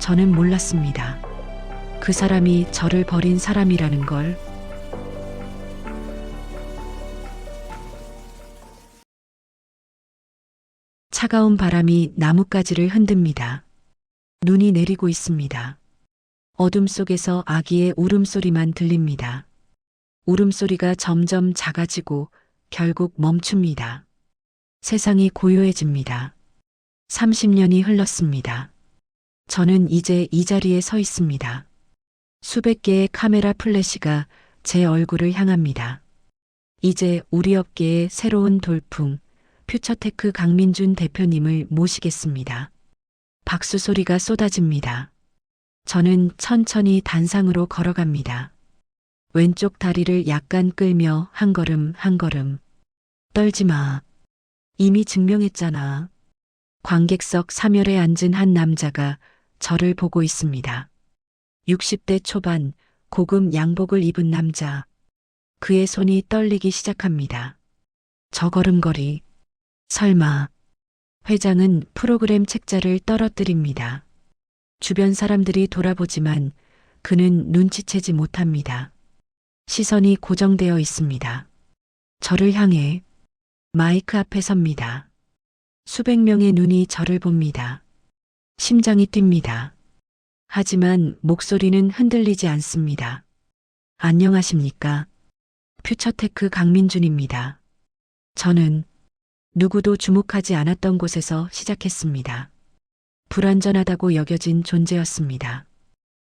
저는 몰랐습니다. 그 사람이 저를 버린 사람이라는 걸. 차가운 바람이 나뭇가지를 흔듭니다. 눈이 내리고 있습니다. 어둠 속에서 아기의 울음소리만 들립니다. 울음소리가 점점 작아지고 결국 멈춥니다. 세상이 고요해집니다. 30년이 흘렀습니다. 저는 이제 이 자리에 서 있습니다. 수백 개의 카메라 플래시가 제 얼굴을 향합니다. 이제 우리 업계의 새로운 돌풍, 퓨처테크 강민준 대표님을 모시겠습니다. 박수 소리가 쏟아집니다. 저는 천천히 단상으로 걸어갑니다. 왼쪽 다리를 약간 끌며 한 걸음 한 걸음. 떨지 마. 이미 증명했잖아. 관객석 3열에 앉은 한 남자가 저를 보고 있습니다. 60대 초반 고급 양복을 입은 남자. 그의 손이 떨리기 시작합니다. 저 걸음걸이. 설마. 회장은 프로그램 책자를 떨어뜨립니다. 주변 사람들이 돌아보지만 그는 눈치채지 못합니다. 시선이 고정되어 있습니다. 저를 향해 마이크 앞에 섭니다. 수백 명의 눈이 저를 봅니다. 심장이 뜁니다. 하지만 목소리는 흔들리지 않습니다. 안녕하십니까? 퓨처테크 강민준입니다. 저는 누구도 주목하지 않았던 곳에서 시작했습니다. 불완전하다고 여겨진 존재였습니다.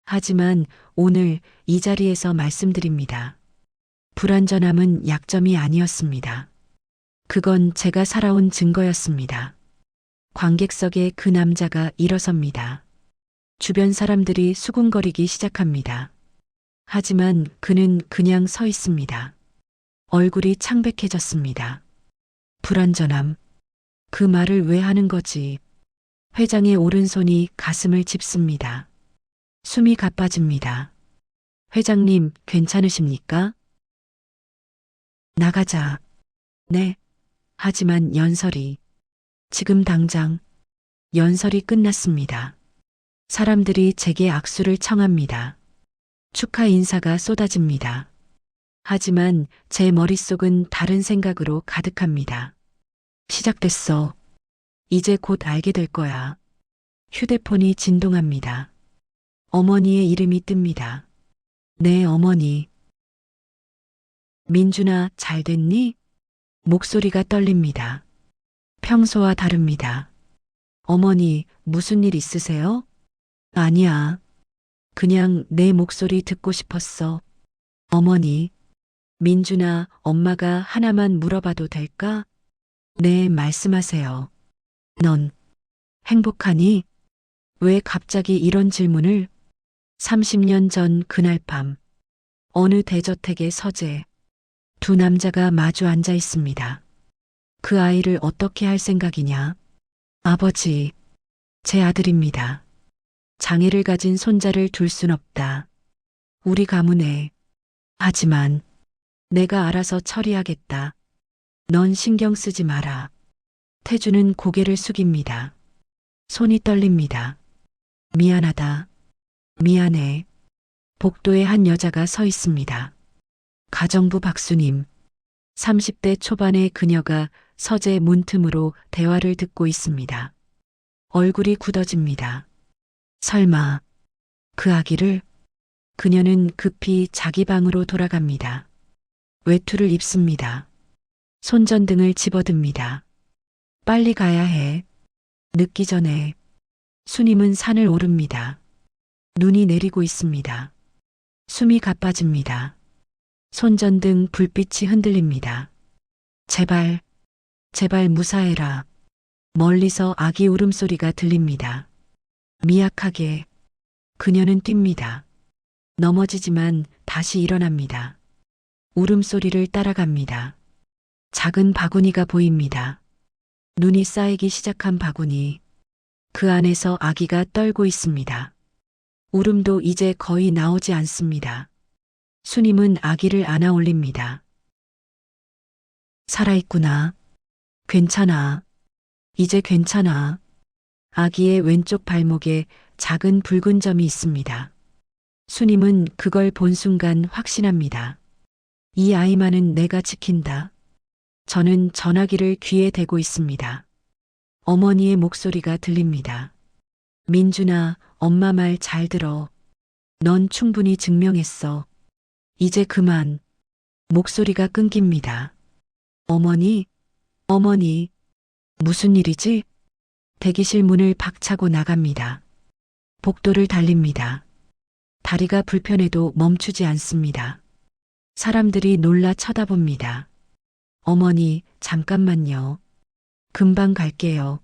하지만 오늘 이 자리에서 말씀드립니다. 불완전함은 약점이 아니었습니다. 그건 제가 살아온 증거였습니다. 관객석에 그 남자가 일어섭니다. 주변 사람들이 수군거리기 시작합니다. 하지만 그는 그냥 서 있습니다. 얼굴이 창백해졌습니다. 불완전함. 그 말을 왜 하는 거지? 회장의 오른손이 가슴을 짚습니다. 숨이 가빠집니다. 회장님, 괜찮으십니까? 나가자. 네. 하지만 연설이. 지금 당장. 연설이 끝났습니다. 사람들이 제게 악수를 청합니다. 축하 인사가 쏟아집니다. 하지만 제 머릿속은 다른 생각으로 가득합니다. 시작됐어. 이제 곧 알게 될 거야. 휴대폰이 진동합니다. 어머니의 이름이 뜹니다. 네, 어머니. 민준아, 잘 됐니? 목소리가 떨립니다. 평소와 다릅니다. 어머니, 무슨 일 있으세요? 아니야. 그냥 내 목소리 듣고 싶었어. 어머니. 민준아, 엄마가 하나만 물어봐도 될까? 네, 말씀하세요. 넌 행복하니? 왜 갑자기 이런 질문을? 30년 전 그날 밤, 어느 대저택의 서재, 두 남자가 마주 앉아 있습니다. 그 아이를 어떻게 할 생각이냐? 아버지, 제 아들입니다. 장애를 가진 손자를 둘 순 없다. 우리 가문에. 하지만 내가 알아서 처리하겠다. 넌 신경 쓰지 마라. 태주는 고개를 숙입니다. 손이 떨립니다. 미안하다. 미안해. 복도에 한 여자가 서 있습니다. 가정부 박수님. 30대 초반의 그녀가 서재 문틈으로 대화를 듣고 있습니다. 얼굴이 굳어집니다. 설마 그 아기를? 그녀는 급히 자기 방으로 돌아갑니다. 외투를 입습니다. 손전등을 집어듭니다. 빨리 가야 해. 늦기 전에. 수님은 산을 오릅니다. 눈이 내리고 있습니다. 숨이 가빠집니다. 손전등 불빛이 흔들립니다. 제발, 제발 무사해라. 멀리서 아기 울음소리가 들립니다. 미약하게. 그녀는 뜁니다. 넘어지지만 다시 일어납니다. 울음소리를 따라갑니다. 작은 바구니가 보입니다. 눈이 쌓이기 시작한 바구니. 그 안에서 아기가 떨고 있습니다. 울음도 이제 거의 나오지 않습니다. 수님은 아기를 안아 올립니다. 살아있구나. 괜찮아. 이제 괜찮아. 아기의 왼쪽 발목에 작은 붉은 점이 있습니다. 수님은 그걸 본 순간 확신합니다. 이 아이만은 내가 지킨다. 저는 전화기를 귀에 대고 있습니다. 어머니의 목소리가 들립니다. 민준아, 엄마 말 잘 들어. 넌 충분히 증명했어. 이제 그만. 목소리가 끊깁니다. 어머니, 어머니, 무슨 일이지? 대기실 문을 박차고 나갑니다. 복도를 달립니다. 다리가 불편해도 멈추지 않습니다. 사람들이 놀라 쳐다봅니다. 어머니, 잠깐만요. 금방 갈게요.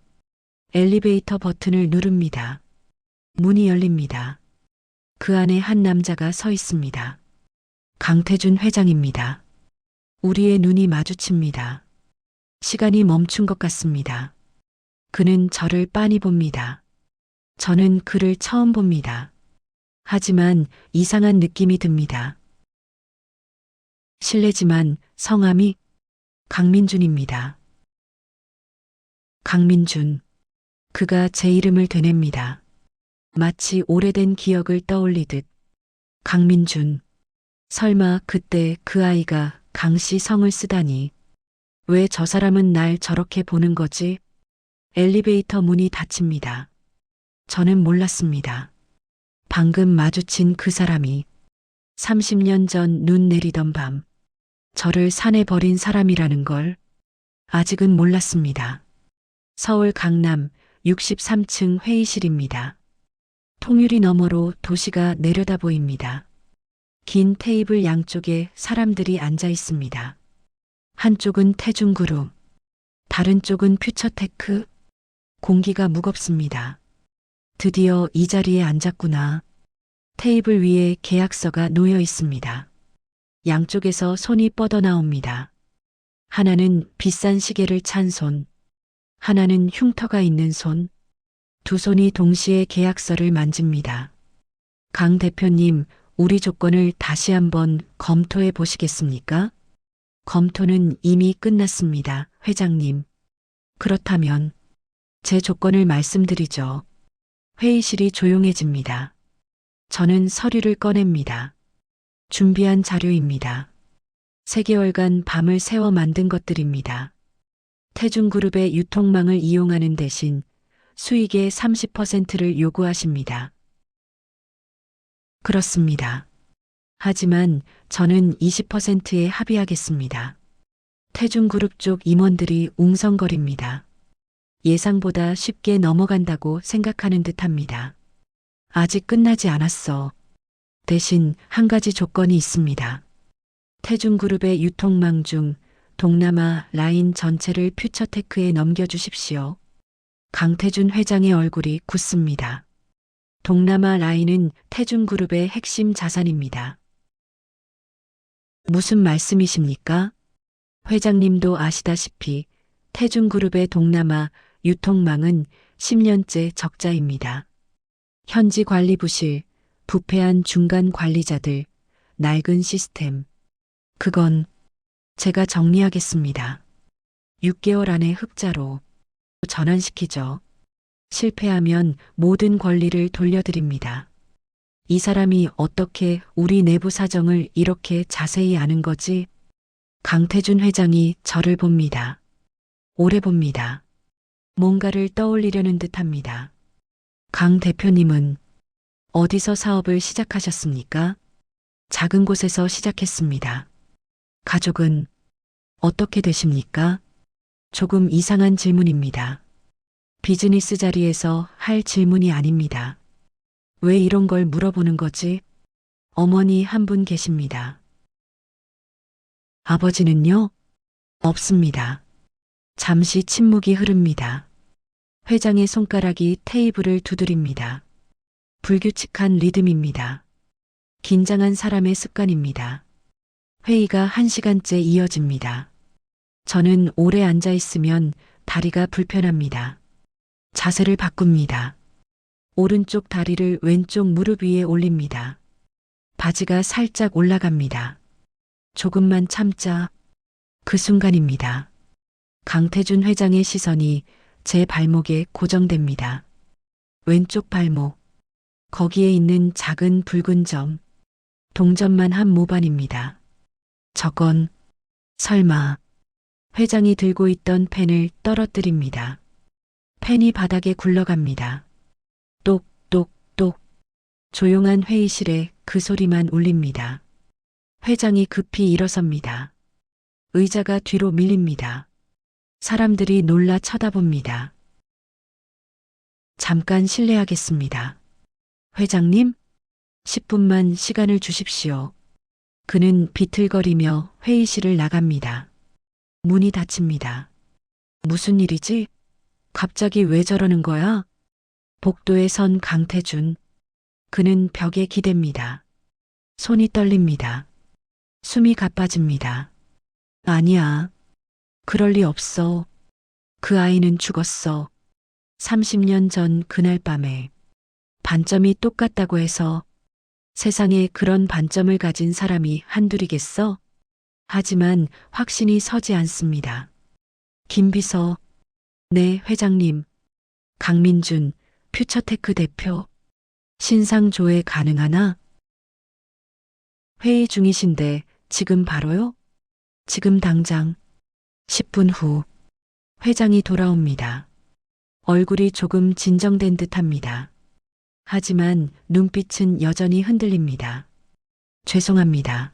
엘리베이터 버튼을 누릅니다. 문이 열립니다. 그 안에 한 남자가 서 있습니다. 강태준 회장입니다. 우리의 눈이 마주칩니다. 시간이 멈춘 것 같습니다. 그는 저를 빤히 봅니다. 저는 그를 처음 봅니다. 하지만 이상한 느낌이 듭니다. 실례지만 성함이 강민준입니다. 강민준. 그가 제 이름을 되냅니다. 마치 오래된 기억을 떠올리듯. 강민준. 설마 그때 그 아이가 강씨 성을 쓰다니. 왜 저 사람은 날 저렇게 보는 거지? 엘리베이터 문이 닫힙니다. 저는 몰랐습니다. 방금 마주친 그 사람이 30년 전 눈 내리던 밤 저를 산에 버린 사람이라는 걸 아직은 몰랐습니다. 서울 강남 63층 회의실입니다. 통유리 너머로 도시가 내려다 보입니다. 긴 테이블 양쪽에 사람들이 앉아 있습니다. 한쪽은 태중그룹, 다른 쪽은 퓨처테크. 공기가 무겁습니다. 드디어 이 자리에 앉았구나. 테이블 위에 계약서가 놓여 있습니다. 양쪽에서 손이 뻗어나옵니다. 하나는 비싼 시계를 찬 손, 하나는 흉터가 있는 손, 두 손이 동시에 계약서를 만집니다. 강 대표님, 우리 조건을 다시 한번 검토해 보시겠습니까? 검토는 이미 끝났습니다, 회장님. 그렇다면 제 조건을 말씀드리죠. 회의실이 조용해집니다. 저는 서류를 꺼냅니다. 준비한 자료입니다. 3개월간 밤을 새워 만든 것들입니다. 태중그룹의 유통망을 이용하는 대신 수익의 30%를 요구하십니다. 그렇습니다. 하지만 저는 20%에 합의하겠습니다. 태중그룹 쪽 임원들이 웅성거립니다. 예상보다 쉽게 넘어간다고 생각하는 듯합니다. 아직 끝나지 않았어. 대신 한 가지 조건이 있습니다. 태중그룹의 유통망 중 동남아 라인 전체를 퓨처테크에 넘겨주십시오. 강태준 회장의 얼굴이 굳습니다. 동남아 라인은 태중그룹의 핵심 자산입니다. 무슨 말씀이십니까? 회장님도 아시다시피 태중그룹의 동남아 유통망은 10년째 적자입니다. 현지 관리부실, 부패한 중간 관리자들, 낡은 시스템. 그건 제가 정리하겠습니다. 6개월 안에 흑자로 전환시키죠. 실패하면 모든 권리를 돌려드립니다. 이 사람이 어떻게 우리 내부 사정을 이렇게 자세히 아는 거지? 강태준 회장이 저를 봅니다. 오래 봅니다. 뭔가를 떠올리려는 듯합니다. 강 대표님은 어디서 사업을 시작하셨습니까? 작은 곳에서 시작했습니다. 가족은 어떻게 되십니까? 조금 이상한 질문입니다. 비즈니스 자리에서 할 질문이 아닙니다. 왜 이런 걸 물어보는 거지? 어머니 한 분 계십니다. 아버지는요? 없습니다. 잠시 침묵이 흐릅니다. 회장의 손가락이 테이블을 두드립니다. 불규칙한 리듬입니다. 긴장한 사람의 습관입니다. 회의가 1시간째 이어집니다. 저는 오래 앉아 있으면 다리가 불편합니다. 자세를 바꿉니다. 오른쪽 다리를 왼쪽 무릎 위에 올립니다. 바지가 살짝 올라갑니다. 조금만 참자. 그 순간입니다. 강태준 회장의 시선이 제 발목에 고정됩니다. 왼쪽 발목, 거기에 있는 작은 붉은 점, 동전만 한 모반입니다. 저건 설마 회장이 들고 있던 펜을 떨어뜨립니다. 펜이 바닥에 굴러갑니다. 똑똑똑. 조용한 회의실에 그 소리만 울립니다. 회장이 급히 일어섭니다. 의자가 뒤로 밀립니다. 사람들이 놀라 쳐다봅니다. 잠깐 실례하겠습니다. 회장님, 10분만 시간을 주십시오. 그는 비틀거리며 회의실을 나갑니다. 문이 닫힙니다. 무슨 일이지? 갑자기 왜 저러는 거야? 복도에 선 강태준. 그는 벽에 기댑니다. 손이 떨립니다. 숨이 가빠집니다. 아니야. 그럴 리 없어. 그 아이는 죽었어. 30년 전 그날 밤에. 반점이 똑같다고 해서 세상에 그런 반점을 가진 사람이 한둘이겠어? 하지만 확신이 서지 않습니다. 김 비서, 네, 회장님. 강민준, 퓨처테크 대표. 신상 조회 가능하나? 회의 중이신데 지금 바로요? 지금 당장. 10분 후. 회장이 돌아옵니다. 얼굴이 조금 진정된 듯합니다. 하지만 눈빛은 여전히 흔들립니다. 죄송합니다.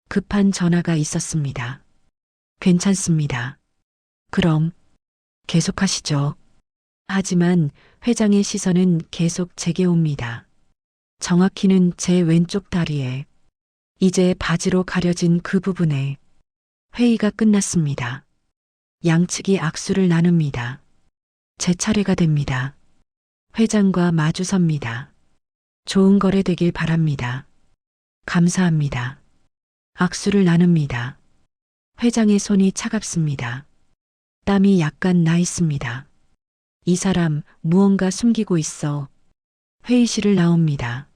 급한 전화가 있었습니다. 괜찮습니다. 그럼 계속하시죠. 하지만 회장의 시선은 계속 제게 옵니다. 정확히는 제 왼쪽 다리에, 이제 바지로 가려진 그 부분에. 회의가 끝났습니다. 양측이 악수를 나눕니다. 제 차례가 됩니다. 회장과 마주 섭니다. 좋은 거래 되길 바랍니다. 감사합니다. 악수를 나눕니다. 회장의 손이 차갑습니다. 땀이 약간 나 있습니다. 이 사람 무언가 숨기고 있어. 회의실을 나옵니다.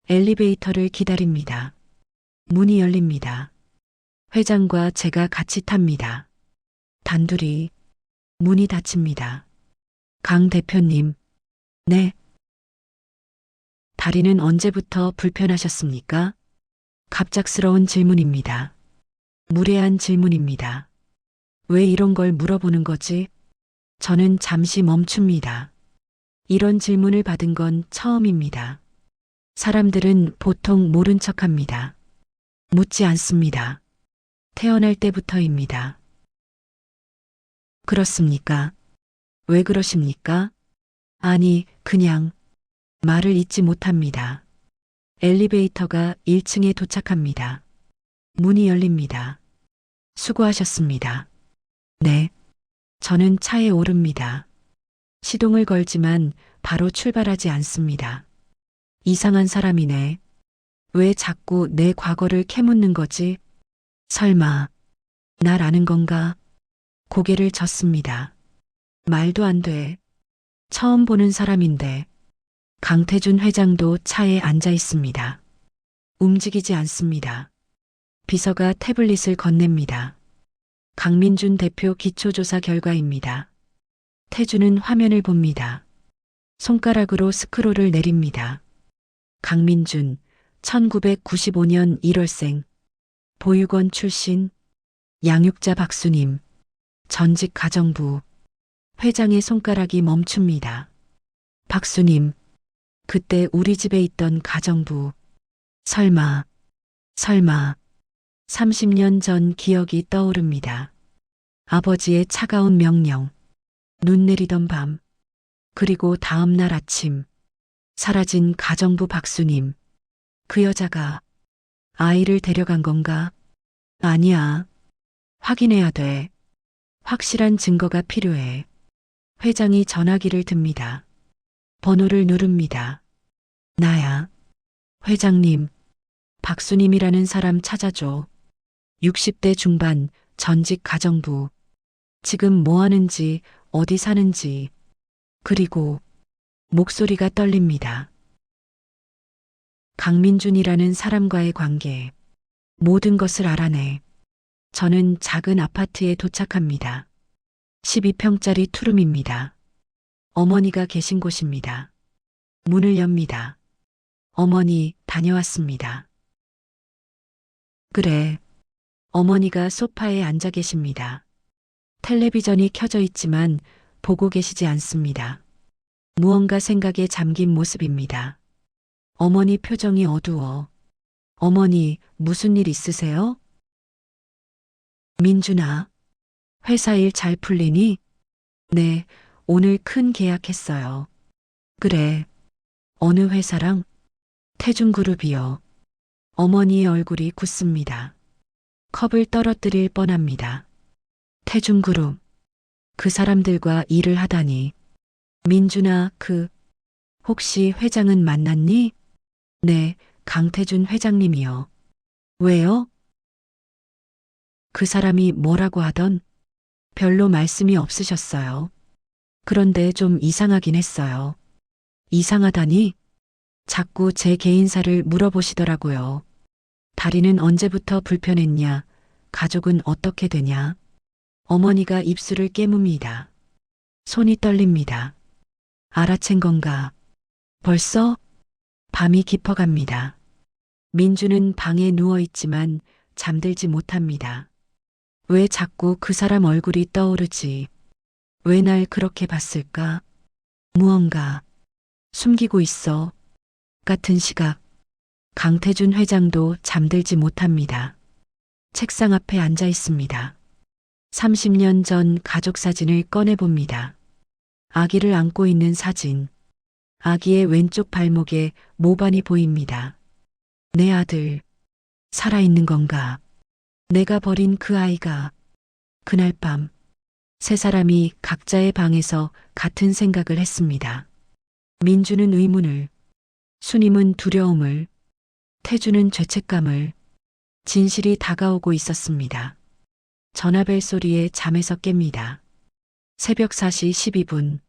엘리베이터를 기다립니다. 문이 열립니다. 회장과 제가 같이 탑니다. 단둘이. 문이 닫힙니다. 강 대표님. 네. 다리는 언제부터 불편하셨습니까? 갑작스러운 질문입니다. 무례한 질문입니다. 왜 이런 걸 물어보는 거지? 저는 잠시 멈춥니다. 이런 질문을 받은 건 처음입니다. 사람들은 보통 모른 척합니다. 묻지 않습니다. 태어날 때부터입니다. 그렇습니까? 왜 그러십니까? 아니, 그냥 말을 잇지 못합니다. 엘리베이터가 1층에 도착합니다. 문이 열립니다. 수고하셨습니다. 네. 저는 차에 오릅니다. 시동을 걸지만 바로 출발하지 않습니다. 이상한 사람이네. 왜 자꾸 내 과거를 캐묻는 거지? 설마 날 아는 건가? 고개를 젓습니다. 말도 안 돼. 처음 보는 사람인데. 강태준 회장도 차에 앉아 있습니다. 움직이지 않습니다. 비서가 태블릿을 건넵니다. 강민준 대표 기초조사 결과입니다. 태준은 화면을 봅니다. 손가락으로 스크롤을 내립니다. 강민준, 1995년 1월생, 보육원 출신, 양육자 박수님, 전직 가정부. 회장의 손가락이 멈춥니다. 박수님, 그때 우리 집에 있던 가정부. 설마 30년 전 기억이 떠오릅니다. 아버지의 차가운 명령, 눈 내리던 밤, 그리고 다음 날 아침, 사라진 가정부 박수님. 그 여자가 아이를 데려간 건가? 아니야. 확인해야 돼. 확실한 증거가 필요해. 회장이 전화기를 듭니다. 번호를 누릅니다. 나야. 회장님, 박수님이라는 사람 찾아줘. 60대 중반, 전직 가정부. 지금 뭐 하는지, 어디 사는지. 그리고 목소리가 떨립니다. 강민준이라는 사람과의 관계. 모든 것을 알아내. 저는 작은 아파트에 도착합니다. 12평짜리 투룸입니다. 어머니가 계신 곳입니다. 문을 엽니다. 어머니, 다녀왔습니다. 그래. 어머니가 소파에 앉아 계십니다. 텔레비전이 켜져 있지만 보고 계시지 않습니다. 무언가 생각에 잠긴 모습입니다. 어머니 표정이 어두워. 어머니, 무슨 일 있으세요? 민준아, 회사 일 잘 풀리니? 네, 오늘 큰 계약했어요. 그래. 어느 회사랑? 태중그룹이요. 어머니의 얼굴이 굳습니다. 컵을 떨어뜨릴 뻔합니다. 태중그룹. 그 사람들과 일을 하다니. 민준아, 혹시 회장은 만났니? 네, 강태준 회장님이요. 왜요? 그 사람이 뭐라고 하던? 별로 말씀이 없으셨어요. 그런데 좀 이상하긴 했어요. 이상하다니? 자꾸 제 개인사를 물어보시더라고요. 다리는 언제부터 불편했냐? 가족은 어떻게 되냐? 어머니가 입술을 깨뭅니다. 손이 떨립니다. 알아챈 건가? 벌써? 밤이 깊어갑니다. 민주는 방에 누워있지만 잠들지 못합니다. 왜 자꾸 그 사람 얼굴이 떠오르지? 왜 날 그렇게 봤을까? 무언가 숨기고 있어. 같은 시각, 강태준 회장도 잠들지 못합니다. 책상 앞에 앉아 있습니다. 30년 전 가족 사진을 꺼내봅니다. 아기를 안고 있는 사진. 아기의 왼쪽 발목에 모반이 보입니다. 내 아들, 살아있는 건가? 내가 버린 그 아이가. 그날 밤, 세 사람이 각자의 방에서 같은 생각을 했습니다. 민주는 의문을, 수님은 두려움을, 태주는 죄책감을, 진실이 다가오고 있었습니다. 전화벨 소리에 잠에서 깹니다. 새벽 4시 12분.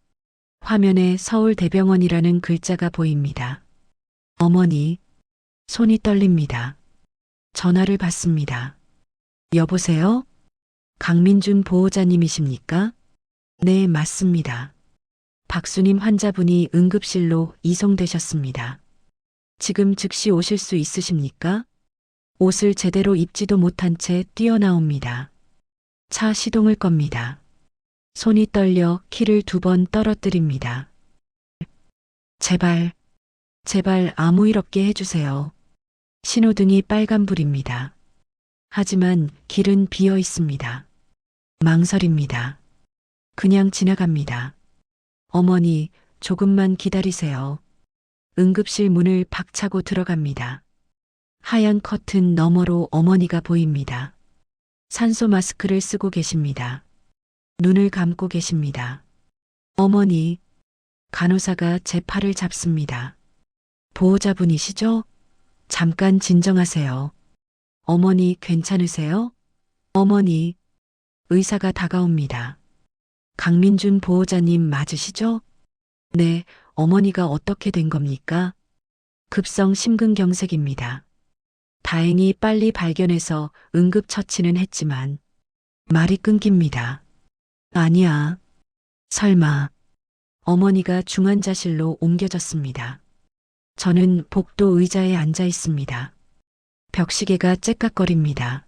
화면에 서울대병원이라는 글자가 보입니다. 어머니, 손이 떨립니다. 전화를 받습니다. 여보세요? 강민준 보호자님이십니까? 네, 맞습니다. 박수님 환자분이 응급실로 이송되셨습니다. 지금 즉시 오실 수 있으십니까? 옷을 제대로 입지도 못한 채 뛰어나옵니다. 차 시동을 겁니다. 손이 떨려 키를 2번 떨어뜨립니다. 제발, 제발 아무 일 없게 해주세요. 신호등이 빨간불입니다. 하지만 길은 비어 있습니다. 망설입니다. 그냥 지나갑니다. 어머니, 조금만 기다리세요. 응급실 문을 박차고 들어갑니다. 하얀 커튼 너머로 어머니가 보입니다. 산소 마스크를 쓰고 계십니다. 눈을 감고 계십니다. 어머니, 간호사가 제 팔을 잡습니다. 보호자분이시죠? 잠깐 진정하세요. 어머니 괜찮으세요? 어머니, 의사가 다가옵니다. 강민준 보호자님 맞으시죠? 네, 어머니가 어떻게 된 겁니까? 급성 심근경색입니다. 다행히 빨리 발견해서 응급처치는 했지만 말이 끊깁니다. 아니야. 설마. 어머니가 중환자실로 옮겨졌습니다. 저는 복도 의자에 앉아 있습니다. 벽시계가 째깍거립니다.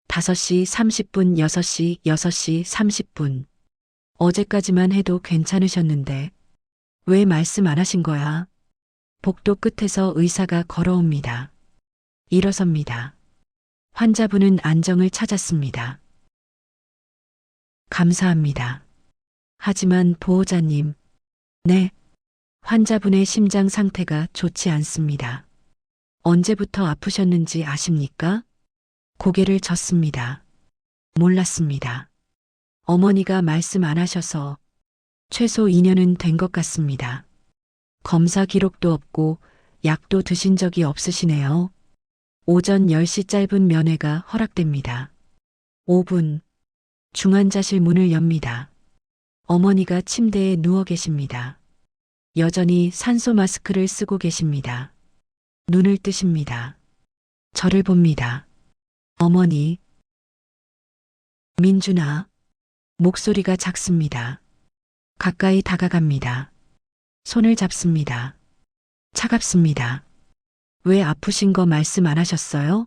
5시 30분, 6시, 6시 30분. 어제까지만 해도 괜찮으셨는데 왜 말씀 안 하신 거야? 복도 끝에서 의사가 걸어옵니다. 일어섭니다. 환자분은 안정을 찾았습니다. 감사합니다. 하지만 보호자님, 네, 환자분의 심장 상태가 좋지 않습니다. 언제부터 아프셨는지 아십니까? 고개를 젓습니다. 몰랐습니다. 어머니가 말씀 안 하셔서 최소 2년은 된 것 같습니다. 검사 기록도 없고 약도 드신 적이 없으시네요. 오전 10시 짧은 면회가 허락됩니다. 5분. 중환자실 문을 엽니다. 어머니가 침대에 누워 계십니다. 여전히 산소 마스크를 쓰고 계십니다. 눈을 뜨십니다. 저를 봅니다. 어머니. 민준아. 목소리가 작습니다. 가까이 다가갑니다. 손을 잡습니다. 차갑습니다. 왜 아프신 거 말씀 안 하셨어요?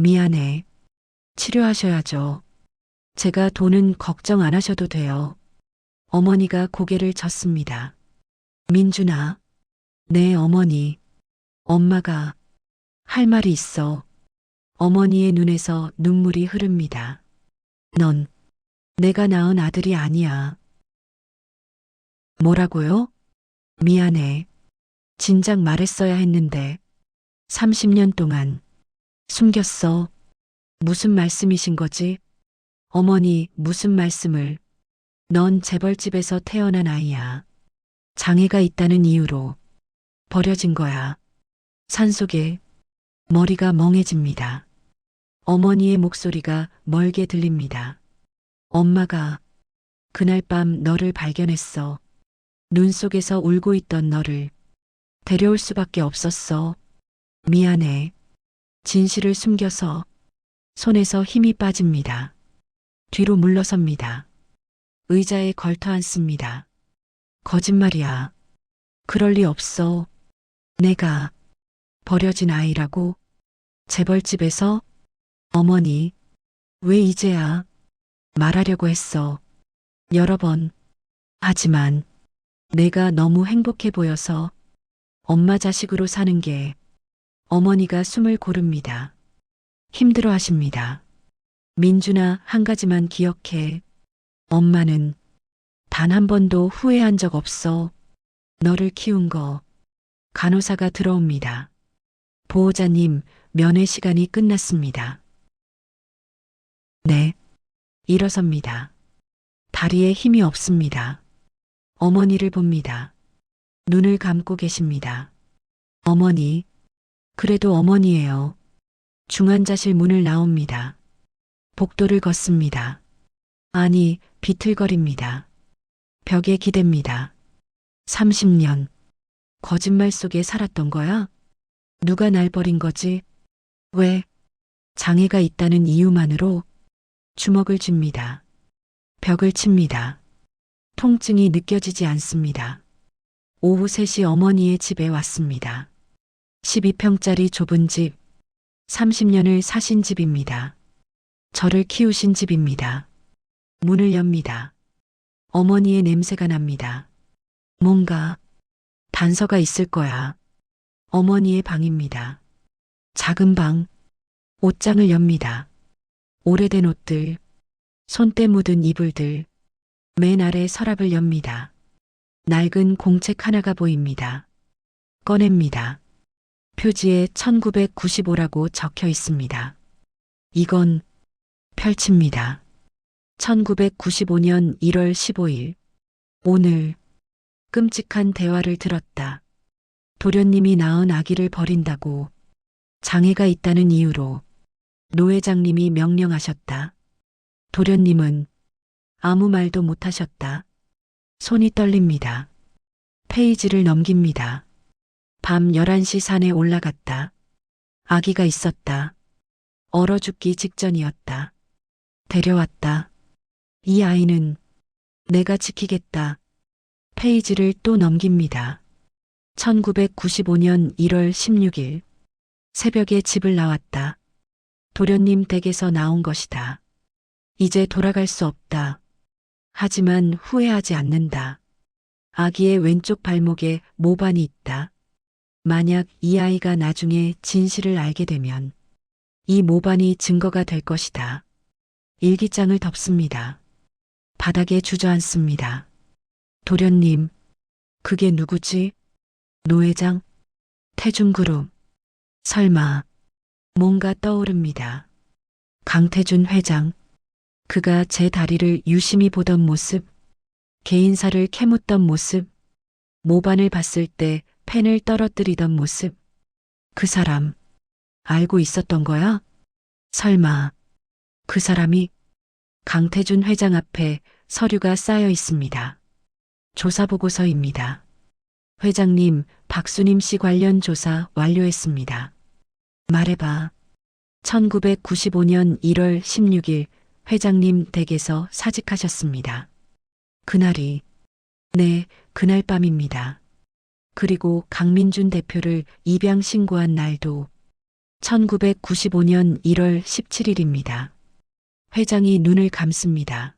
미안해. 치료하셔야죠. 제가 돈은 걱정 안 하셔도 돼요. 어머니가 고개를 젓습니다. 민준아, 네 어머니. 엄마가 할 말이 있어. 어머니의 눈에서 눈물이 흐릅니다. 넌 내가 낳은 아들이 아니야. 뭐라고요? 미안해. 진작 말했어야 했는데 30년 동안 숨겼어. 무슨 말씀이신 거지? 어머니, 무슨 말씀을? 넌 재벌집에서 태어난 아이야. 장애가 있다는 이유로 버려진 거야. 산속에 머리가 멍해집니다. 어머니의 목소리가 멀게 들립니다. 엄마가 그날 밤 너를 발견했어. 눈 속에서 울고 있던 너를 데려올 수밖에 없었어. 미안해. 진실을 숨겨서 손에서 힘이 빠집니다. 뒤로 물러섭니다. 의자에 걸터 앉습니다. 거짓말이야. 그럴 리 없어. 내가 버려진 아이라고? 재벌집에서? 어머니, 왜 이제야 말하려고 했어. 여러 번. 하지만 내가 너무 행복해 보여서 엄마 자식으로 사는 게. 어머니가 숨을 고릅니다. 힘들어 하십니다. 민준아, 한 가지만 기억해. 엄마는 단 한 번도 후회한 적 없어. 너를 키운 거. 간호사가 들어옵니다. 보호자님, 면회 시간이 끝났습니다. 네. 일어섭니다. 다리에 힘이 없습니다. 어머니를 봅니다. 눈을 감고 계십니다. 어머니, 그래도 어머니예요. 중환자실 문을 나옵니다. 복도를 걷습니다. 아니, 비틀거립니다. 벽에 기댑니다. 30년. 거짓말 속에 살았던 거야? 누가 날 버린 거지? 왜? 장애가 있다는 이유만으로 주먹을 쥡니다. 벽을 칩니다. 통증이 느껴지지 않습니다. 오후 3시 어머니의 집에 왔습니다. 12평짜리 좁은 집, 30년을 사신 집입니다. 저를 키우신 집입니다. 문을 엽니다. 어머니의 냄새가 납니다. 뭔가 단서가 있을 거야. 어머니의 방입니다. 작은 방, 옷장을 엽니다. 오래된 옷들, 손때 묻은 이불들, 맨 아래 서랍을 엽니다. 낡은 공책 하나가 보입니다. 꺼냅니다. 표지에 1995라고 적혀 있습니다. 이건 펼칩니다. 1995년 1월 15일. 오늘 끔찍한 대화를 들었다. 도련님이 낳은 아기를 버린다고 장애가 있다는 이유로 노 회장님이 명령하셨다. 도련님은 아무 말도 못하셨다. 손이 떨립니다. 페이지를 넘깁니다. 밤 11시 산에 올라갔다. 아기가 있었다. 얼어 죽기 직전이었다. 데려왔다. 이 아이는 내가 지키겠다. 페이지를 또 넘깁니다. 1995년 1월 16일. 새벽에 집을 나왔다. 도련님 댁에서 나온 것이다. 이제 돌아갈 수 없다. 하지만 후회하지 않는다. 아기의 왼쪽 발목에 모반이 있다. 만약 이 아이가 나중에 진실을 알게 되면 이 모반이 증거가 될 것이다. 일기장을 덮습니다. 바닥에 주저앉습니다. 도련님, 그게 누구지? 노 회장? 태준그룹. 설마. 뭔가 떠오릅니다. 강태준 회장. 그가 제 다리를 유심히 보던 모습, 개인사를 캐묻던 모습, 모반을 봤을 때 펜을 떨어뜨리던 모습. 그 사람, 알고 있었던 거야? 설마, 그 사람이? 강태준 회장 앞에 서류가 쌓여 있습니다. 조사보고서입니다. 회장님, 박수님 씨 관련 조사 완료했습니다. 말해봐. 1995년 1월 16일 회장님 댁에서 사직하셨습니다. 그날이, 네, 그날 밤입니다. 그리고 강민준 대표를 입양 신고한 날도 1995년 1월 17일입니다. 회장이 눈을 감습니다.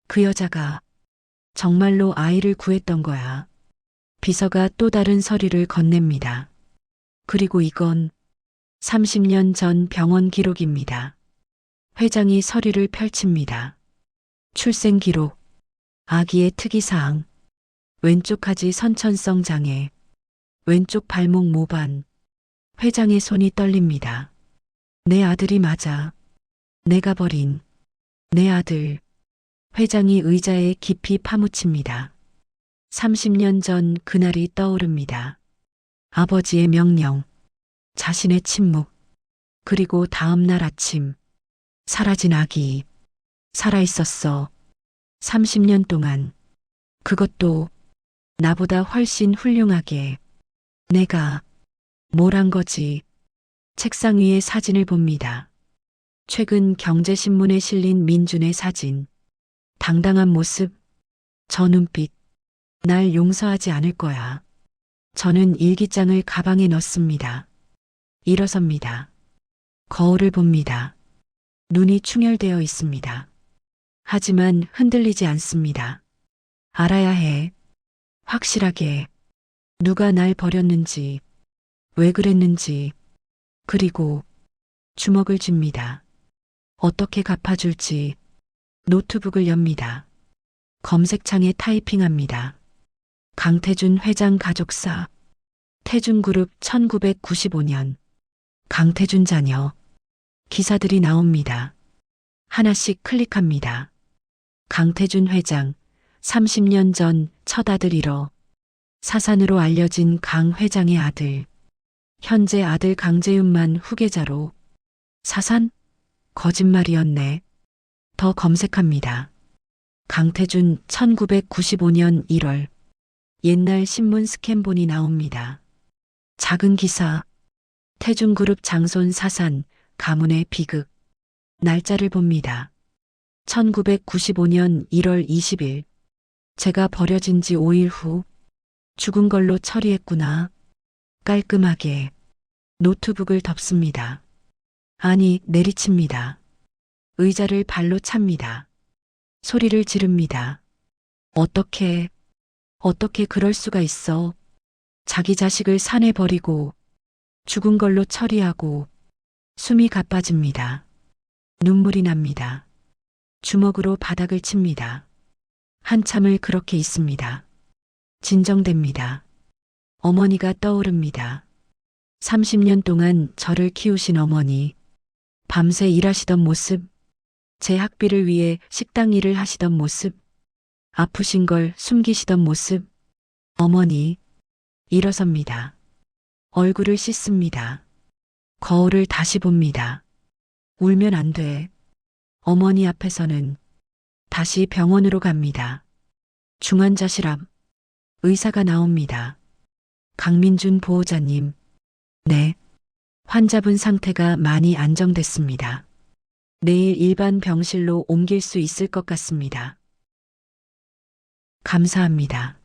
그 여자가 정말로 아이를 구했던 거야. 비서가 또 다른 서류를 건넵니다. 그리고 이건 30년 전 병원 기록입니다. 회장이 서류를 펼칩니다. 출생 기록, 아기의 특이사항, 왼쪽 하지 선천성 장애, 왼쪽 발목 모반. 회장의 손이 떨립니다. 내 아들이 맞아. 내가 버린 내 아들. 회장이 의자에 깊이 파묻힙니다. 30년 전 그날이 떠오릅니다. 아버지의 명령, 자신의 침묵, 그리고 다음 날 아침, 사라진 아기, 살아있었어. 30년 동안. 그것도 나보다 훨씬 훌륭하게. 내가 뭘 한 거지? 책상 위에 사진을 봅니다. 최근 경제신문에 실린 민준의 사진. 당당한 모습, 저 눈빛. 날 용서하지 않을 거야. 저는 일기장을 가방에 넣습니다. 일어섭니다. 거울을 봅니다. 눈이 충혈되어 있습니다. 하지만 흔들리지 않습니다. 알아야 해. 확실하게. 누가 날 버렸는지, 왜 그랬는지, 그리고 주먹을 쥡니다. 어떻게 갚아줄지. 노트북을 엽니다. 검색창에 타이핑합니다. 강태준 회장 가족사. 태준그룹 1995년. 강태준 자녀. 기사들이 나옵니다. 하나씩 클릭합니다. 강태준 회장. 30년 전 첫 아들 잃어. 사산으로 알려진 강 회장의 아들. 현재 아들 강재윤만 후계자로. 사산? 거짓말이었네. 더 검색합니다. 강태준 1995년 1월. 옛날 신문 스캔본이 나옵니다. 작은 기사. 태준그룹 장손 사산, 가문의 비극. 날짜를 봅니다. 1995년 1월 20일. 제가 버려진 지 5일 후. 죽은 걸로 처리했구나. 깔끔하게. 노트북을 덮습니다. 아니, 내리칩니다. 의자를 발로 찹니다. 소리를 지릅니다. 어떻게 그럴 수가 있어. 자기 자식을 산에 버리고 죽은 걸로 처리하고. 숨이 가빠집니다. 눈물이 납니다. 주먹으로 바닥을 칩니다. 한참을 그렇게 있습니다. 진정됩니다. 어머니가 떠오릅니다. 30년 동안 저를 키우신 어머니. 밤새 일하시던 모습. 제 학비를 위해 식당 일을 하시던 모습. 아프신 걸 숨기시던 모습. 어머니. 일어섭니다. 얼굴을 씻습니다. 거울을 다시 봅니다. 울면 안 돼. 어머니 앞에서는 다시 병원으로 갑니다. 중환자실 앞. 의사가 나옵니다. 강민준 보호자님. 네. 환자분 상태가 많이 안정됐습니다. 내일 일반 병실로 옮길 수 있을 것 같습니다. 감사합니다.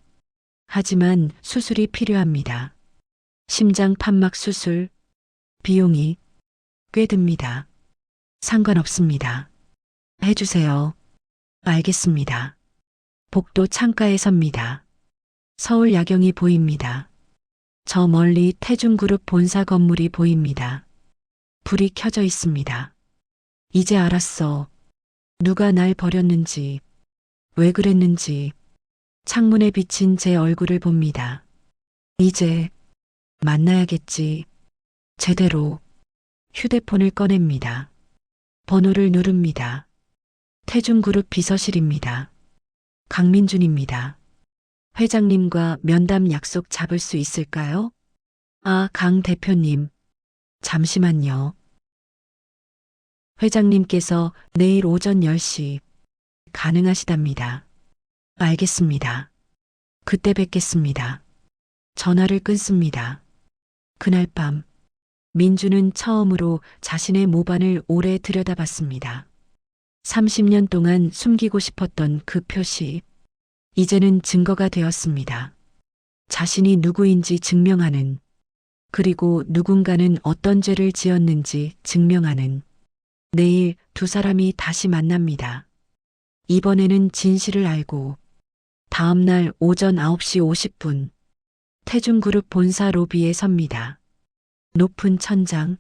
하지만 수술이 필요합니다. 심장 판막 수술. 비용이 꽤 듭니다. 상관없습니다. 해주세요. 알겠습니다. 복도 창가에 섭니다. 서울 야경이 보입니다. 저 멀리 태준그룹 본사 건물이 보입니다. 불이 켜져 있습니다. 이제 알았어. 누가 날 버렸는지, 왜 그랬는지. 창문에 비친 제 얼굴을 봅니다. 이제 만나야겠지. 제대로. 휴대폰을 꺼냅니다. 번호를 누릅니다. 태준그룹 비서실입니다. 강민준입니다. 회장님과 면담 약속 잡을 수 있을까요? 아, 강 대표님. 잠시만요. 회장님께서 내일 오전 10시 가능하시답니다. 알겠습니다. 그때 뵙겠습니다. 전화를 끊습니다. 그날 밤 민주는 처음으로 자신의 모반을 오래 들여다봤습니다. 30년 동안 숨기고 싶었던 그 표시. 이제는 증거가 되었습니다. 자신이 누구인지 증명하는, 그리고 누군가는 어떤 죄를 지었는지 증명하는. 내일 두 사람이 다시 만납니다. 이번에는 진실을 알고. 다음 날 오전 9시 50분, 태중그룹 본사 로비에 섭니다. 높은 천장,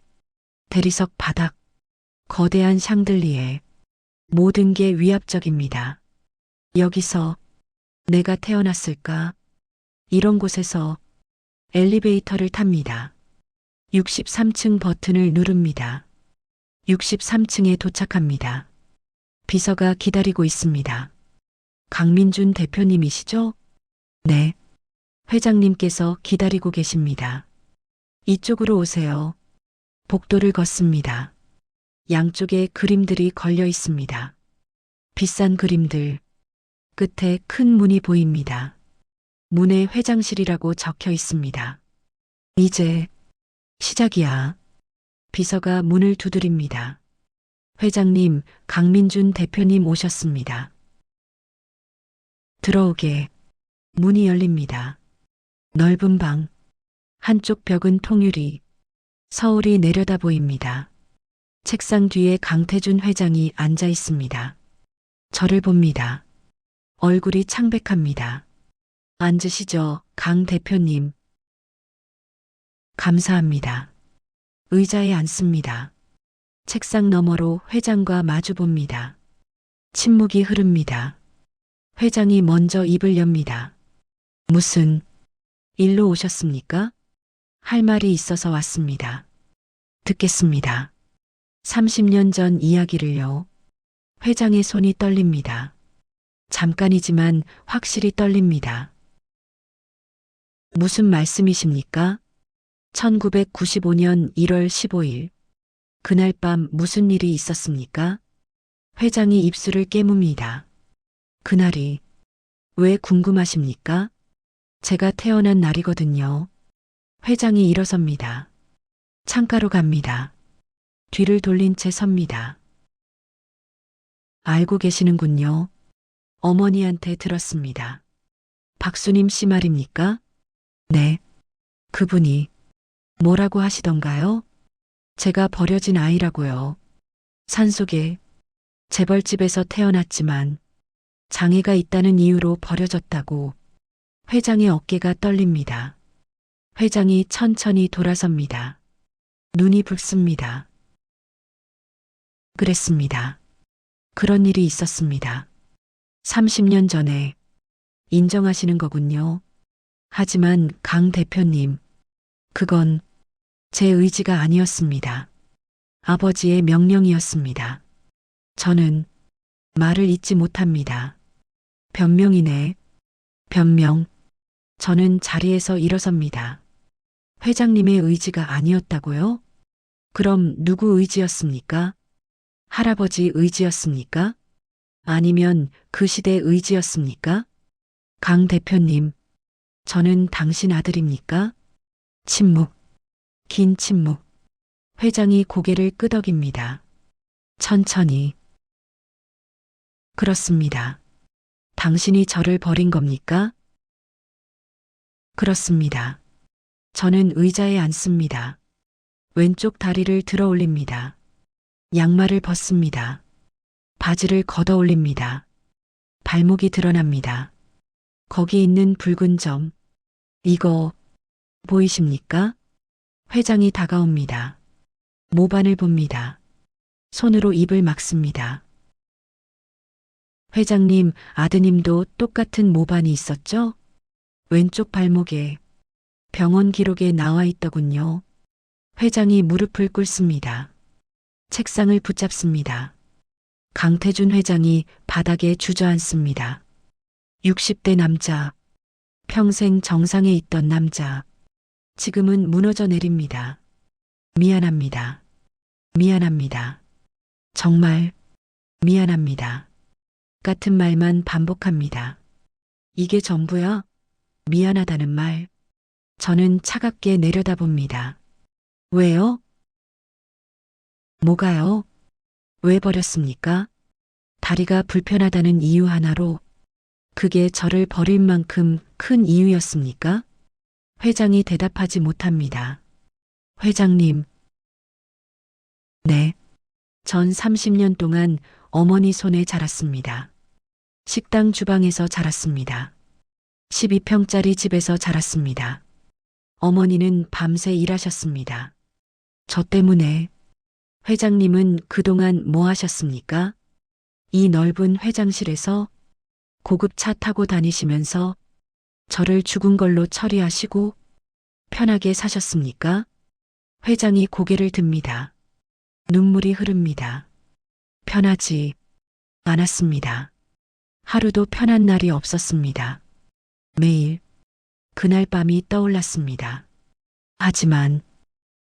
대리석 바닥, 거대한 샹들리에, 모든 게 위압적입니다. 여기서 내가 태어났을까? 이런 곳에서 엘리베이터를 탑니다. 63층 버튼을 누릅니다. 63층에 도착합니다. 비서가 기다리고 있습니다. 강민준 대표님이시죠? 네. 회장님께서 기다리고 계십니다. 이쪽으로 오세요. 복도를 걷습니다. 양쪽에 그림들이 걸려 있습니다. 비싼 그림들. 끝에 큰 문이 보입니다. 문에 회장실이라고 적혀 있습니다. 이제 시작이야. 비서가 문을 두드립니다. 회장님, 강민준 대표님 오셨습니다. 들어오게. 문이 열립니다. 넓은 방. 한쪽 벽은 통유리. 서울이 내려다 보입니다. 책상 뒤에 강태준 회장이 앉아 있습니다. 저를 봅니다. 얼굴이 창백합니다. 앉으시죠, 강 대표님. 감사합니다. 의자에 앉습니다. 책상 너머로 회장과 마주 봅니다. 침묵이 흐릅니다. 회장이 먼저 입을 엽니다. 무슨 일로 오셨습니까? 할 말이 있어서 왔습니다. 듣겠습니다. 30년 전 이야기를요. 회장의 손이 떨립니다. 잠깐이지만 확실히 떨립니다. 무슨 말씀이십니까? 1995년 1월 15일. 그날 밤 무슨 일이 있었습니까? 회장이 입술을 깨뭅니다. 그날이 왜 궁금하십니까? 제가 태어난 날이거든요. 회장이 일어섭니다. 창가로 갑니다. 뒤를 돌린 채 섭니다. 알고 계시는군요. 어머니한테 들었습니다. 박수님 씨 말입니까? 네. 그분이 뭐라고 하시던가요? 제가 버려진 아이라고요. 산속에 재벌집에서 태어났지만 장애가 있다는 이유로 버려졌다고. 회장의 어깨가 떨립니다. 회장이 천천히 돌아섭니다. 눈이 붉습니다. 그랬습니다. 그런 일이 있었습니다. 30년 전에. 인정하시는 거군요. 하지만 강 대표님, 그건 제 의지가 아니었습니다. 아버지의 명령이었습니다. 저는 말을 잇지 못합니다. 변명이네. 변명. 저는 자리에서 일어섭니다. 회장님의 의지가 아니었다고요? 그럼 누구 의지였습니까? 할아버지 의지였습니까? 아니면 그 시대 의지였습니까? 강 대표님, 저는 당신 아들입니까? 침묵. 긴 침묵. 회장이 고개를 끄덕입니다. 천천히. 그렇습니다. 당신이 저를 버린 겁니까? 그렇습니다. 저는 의자에 앉습니다. 왼쪽 다리를 들어 올립니다. 양말을 벗습니다. 바지를 걷어 올립니다. 발목이 드러납니다. 거기 있는 붉은 점. 이거 보이십니까? 회장이 다가옵니다. 모반을 봅니다. 손으로 입을 막습니다. 회장님, 아드님도 똑같은 모반이 있었죠? 왼쪽 발목에. 병원 기록에 나와 있더군요. 회장이 무릎을 꿇습니다. 책상을 붙잡습니다. 강태준 회장이 바닥에 주저앉습니다. 60대 남자. 평생 정상에 있던 남자. 지금은 무너져 내립니다. 미안합니다. 미안합니다. 정말 미안합니다. 같은 말만 반복합니다. 이게 전부야? 미안하다는 말. 저는 차갑게 내려다봅니다. 왜요? 뭐가요? 왜 버렸습니까? 다리가 불편하다는 이유 하나로. 그게 저를 버릴 만큼 큰 이유였습니까? 회장이 대답하지 못합니다. 회장님. 네. 전 30년 동안 어머니 손에 자랐습니다. 식당 주방에서 자랐습니다. 12평짜리 집에서 자랐습니다. 어머니는 밤새 일하셨습니다. 저 때문에. 회장님은 그동안 뭐 하셨습니까? 이 넓은 회장실에서 고급 차 타고 다니시면서 저를 죽은 걸로 처리하시고 편하게 사셨습니까? 회장이 고개를 듭니다. 눈물이 흐릅니다. 편하지 않았습니다. 하루도 편한 날이 없었습니다. 매일 그날 밤이 떠올랐습니다. 하지만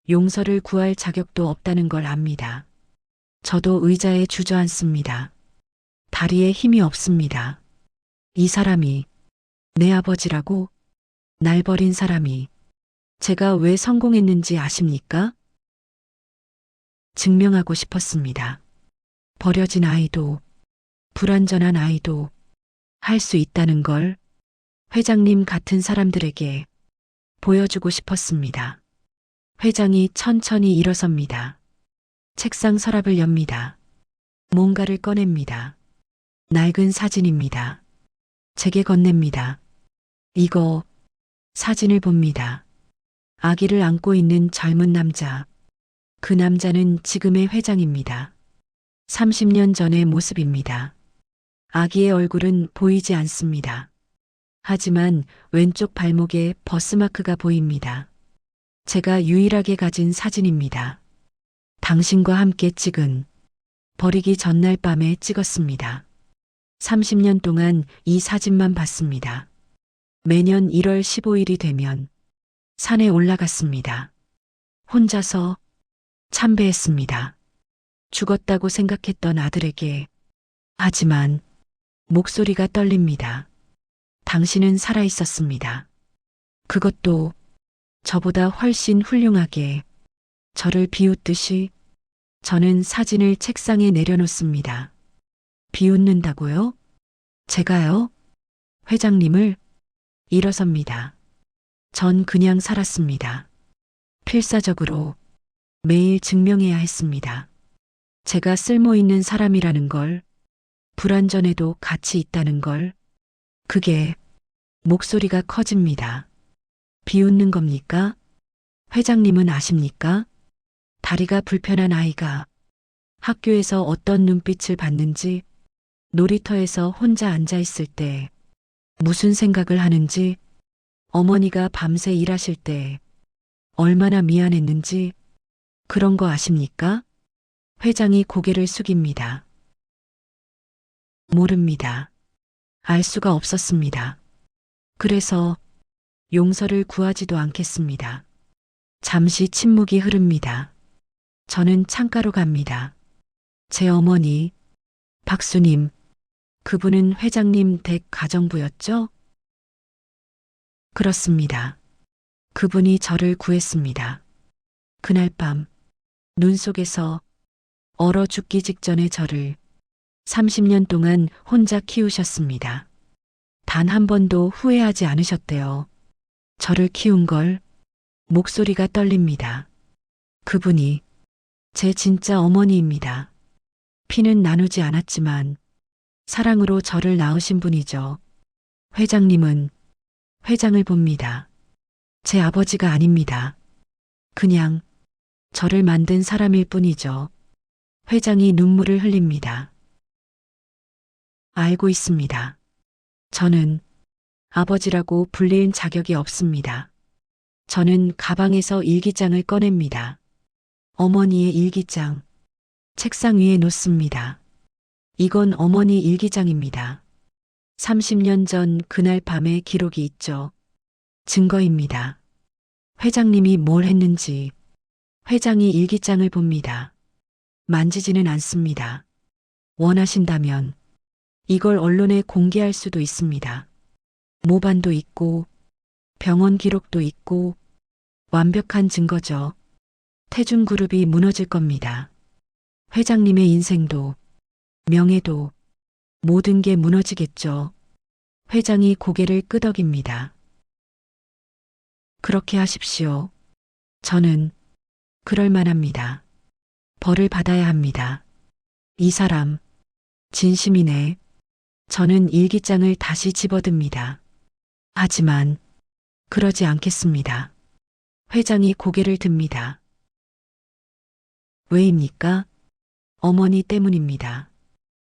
용서를 구할 자격도 없다는 걸 압니다. 저도 의자에 주저앉습니다. 다리에 힘이 없습니다. 이 사람이 내 아버지라고, 날 버린 사람이 제가 왜 성공했는지 아십니까? 증명하고 싶었습니다. 버려진 아이도, 불완전한 아이도 할 수 있다는 걸 회장님 같은 사람들에게 보여주고 싶었습니다. 회장이 천천히 일어섭니다. 책상 서랍을 엽니다. 뭔가를 꺼냅니다. 낡은 사진입니다. 제게 건넵니다. 이거. 사진을 봅니다. 아기를 안고 있는 젊은 남자. 그 남자는 지금의 회장입니다. 30년 전의 모습입니다. 아기의 얼굴은 보이지 않습니다. 하지만 왼쪽 발목에 버스마크가 보입니다. 제가 유일하게 가진 사진입니다. 당신과 함께 찍은, 버리기 전날 밤에 찍었습니다. 30년 동안 이 사진만 봤습니다. 매년 1월 15일이 되면 산에 올라갔습니다. 혼자서 참배했습니다. 죽었다고 생각했던 아들에게. 하지만 목소리가 떨립니다. 당신은 살아 있었습니다. 그것도 저보다 훨씬 훌륭하게. 저를 비웃듯이 저는 사진을 책상에 내려놓습니다. 비웃는다고요? 제가요? 회장님을. 일어섭니다. 전 그냥 살았습니다. 필사적으로 매일 증명해야 했습니다. 제가 쓸모 있는 사람이라는 걸, 불완전해도 가치 있다는 걸. 그게. 목소리가 커집니다. 비웃는 겁니까? 회장님은 아십니까? 다리가 불편한 아이가 학교에서 어떤 눈빛을 받는지, 놀이터에서 혼자 앉아 있을 때 무슨 생각을 하는지, 어머니가 밤새 일하실 때 얼마나 미안했는지, 그런 거 아십니까? 회장이 고개를 숙입니다. 모릅니다. 알 수가 없었습니다. 그래서 용서를 구하지도 않겠습니다. 잠시 침묵이 흐릅니다. 저는 창가로 갑니다. 제 어머니, 박수님, 그분은 회장님 댁 가정부였죠? 그렇습니다. 그분이 저를 구했습니다. 그날 밤, 눈 속에서 얼어 죽기 직전에 저를 30년 동안 혼자 키우셨습니다. 단 한 번도 후회하지 않으셨대요. 저를 키운 걸. 목소리가 떨립니다. 그분이 제 진짜 어머니입니다. 피는 나누지 않았지만 사랑으로 저를 낳으신 분이죠. 회장님은. 회장을 봅니다. 제 아버지가 아닙니다. 그냥 저를 만든 사람일 뿐이죠. 회장이 눈물을 흘립니다. 알고 있습니다. 저는 아버지라고 불릴 자격이 없습니다. 저는 가방에서 일기장을 꺼냅니다. 어머니의 일기장. 책상 위에 놓습니다. 이건 어머니 일기장입니다. 30년 전 그날 밤의 기록이 있죠. 증거입니다. 회장님이 뭘 했는지. 회장이 일기장을 봅니다. 만지지는 않습니다. 원하신다면 이걸 언론에 공개할 수도 있습니다. 모반도 있고 병원 기록도 있고 완벽한 증거죠. 태중그룹이 무너질 겁니다. 회장님의 인생도, 명예도, 모든 게 무너지겠죠. 회장이 고개를 끄덕입니다. 그렇게 하십시오. 저는 그럴 만합니다. 벌을 받아야 합니다. 이 사람, 진심이네. 저는 일기장을 다시 집어듭니다. 하지만 그러지 않겠습니다. 회장이 고개를 듭니다. 왜입니까? 어머니 때문입니다.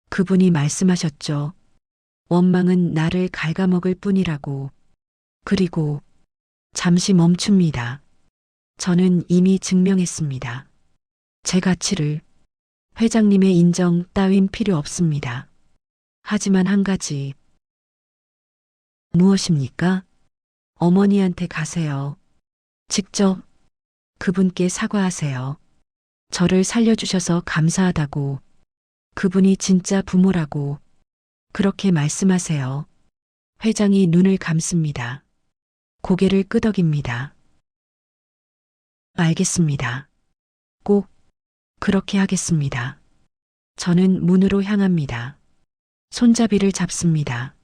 그분이 말씀하셨죠. 원망은 나를 갉아먹을 뿐이라고. 그리고 잠시 멈춥니다. 저는 이미 증명했습니다. 제 가치를. 회장님의 인정 따윈 필요 없습니다. 하지만 한 가지. 무엇입니까? 어머니한테 가세요. 직접 그분께 사과하세요. 저를 살려주셔서 감사하다고. 그분이 진짜 부모라고. 그렇게 말씀하세요. 회장이 눈을 감습니다. 고개를 끄덕입니다. 알겠습니다. 꼭 그렇게 하겠습니다. 저는 문으로 향합니다. 손잡이를 잡습니다.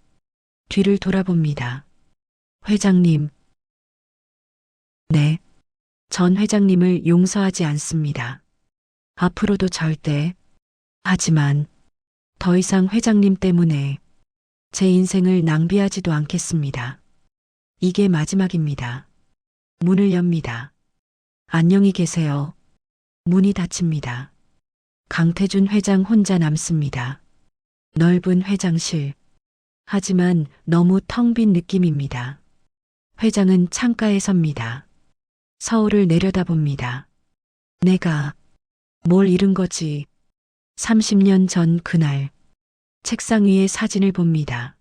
뒤를 돌아봅니다. 회장님. 네. 전 회장님을 용서하지 않습니다. 앞으로도 절대. 하지만 더 이상 회장님 때문에 제 인생을 낭비하지도 않겠습니다. 이게 마지막입니다. 문을 엽니다. 안녕히 계세요. 문이 닫힙니다. 강태준 회장 혼자 남습니다. 넓은 회장실. 하지만 너무 텅 빈 느낌입니다. 회장은 창가에 섭니다. 서울을 내려다봅니다. 내가 뭘 잃은 거지? 30년 전 그날 책상 위에 사진을 봅니다.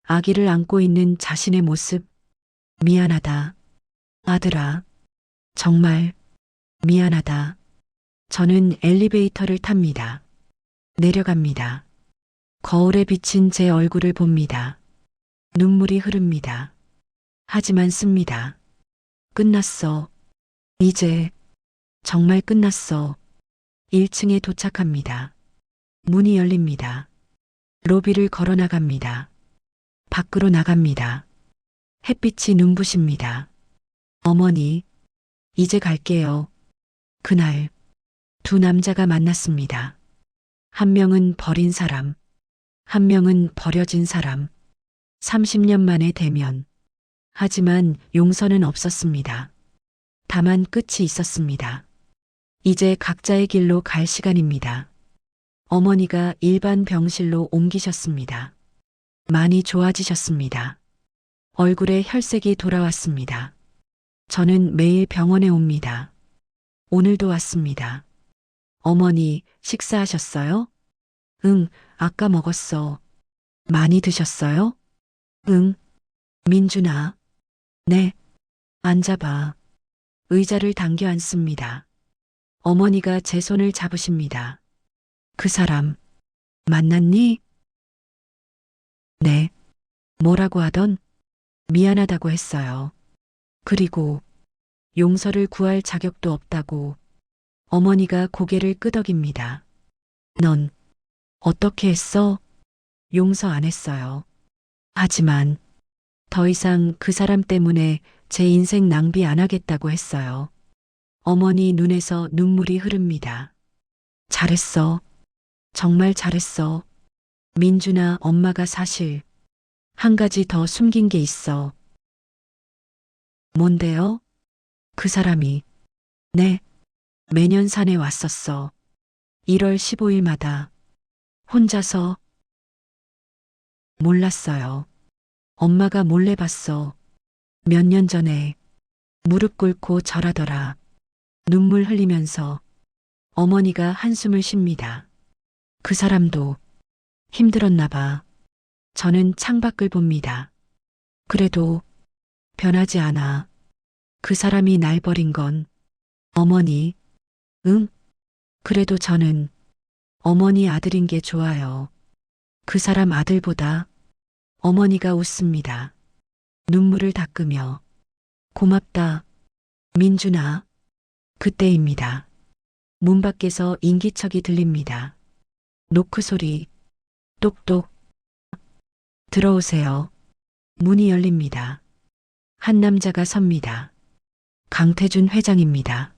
아기를 안고 있는 자신의 모습. 미안하다. 아들아. 정말 미안하다. 저는 엘리베이터를 탑니다. 내려갑니다. 거울에 비친 제 얼굴을 봅니다. 눈물이 흐릅니다. 하지만 씁니다. 끝났어. 이제 정말 끝났어. 1층에 도착합니다. 문이 열립니다. 로비를 걸어 나갑니다. 밖으로 나갑니다. 햇빛이 눈부십니다. 어머니, 이제 갈게요. 그날 두 남자가 만났습니다. 한 명은 버린 사람, 한 명은 버려진 사람. 30년 만의 대면. 하지만 용서는 없었습니다. 다만 끝이 있었습니다. 이제 각자의 길로 갈 시간입니다. 어머니가 일반 병실로 옮기셨습니다. 많이 좋아지셨습니다. 얼굴에 혈색이 돌아왔습니다. 저는 매일 병원에 옵니다. 오늘도 왔습니다. 어머니, 식사하셨어요? 응, 아까 먹었어. 많이 드셨어요? 응. 민준아. 네. 앉아봐. 의자를 당겨 앉습니다. 어머니가 제 손을 잡으십니다. 그 사람, 만났니? 네. 뭐라고 하던? 미안하다고 했어요. 그리고 용서를 구할 자격도 없다고. 어머니가 고개를 끄덕입니다. 넌 어떻게 했어? 용서 안 했어요. 하지만 더 이상 그 사람 때문에 제 인생 낭비 안 하겠다고 했어요. 어머니 눈에서 눈물이 흐릅니다. 잘했어. 정말 잘했어. 민준아, 엄마가 사실 한 가지 더 숨긴 게 있어. 뭔데요? 그 사람이. 네. 매년 산에 왔었어. 1월 15일마다. 혼자서. 몰랐어요. 엄마가 몰래 봤어. 몇 년 전에 무릎 꿇고 절하더라. 눈물 흘리면서 어머니가 한숨을 쉽니다. 그 사람도 힘들었나 봐. 저는 창밖을 봅니다. 그래도 변하지 않아. 그 사람이 날 버린 건 어머니. 응? 그래도 저는 어머니 아들인 게 좋아요. 그 사람 아들보다. 어머니가 웃습니다. 눈물을 닦으며. 고맙다. 민준아. 그때입니다. 문 밖에서 인기척이 들립니다. 노크 소리. 똑똑. 들어오세요. 문이 열립니다. 한 남자가 섭니다. 강태준 회장입니다.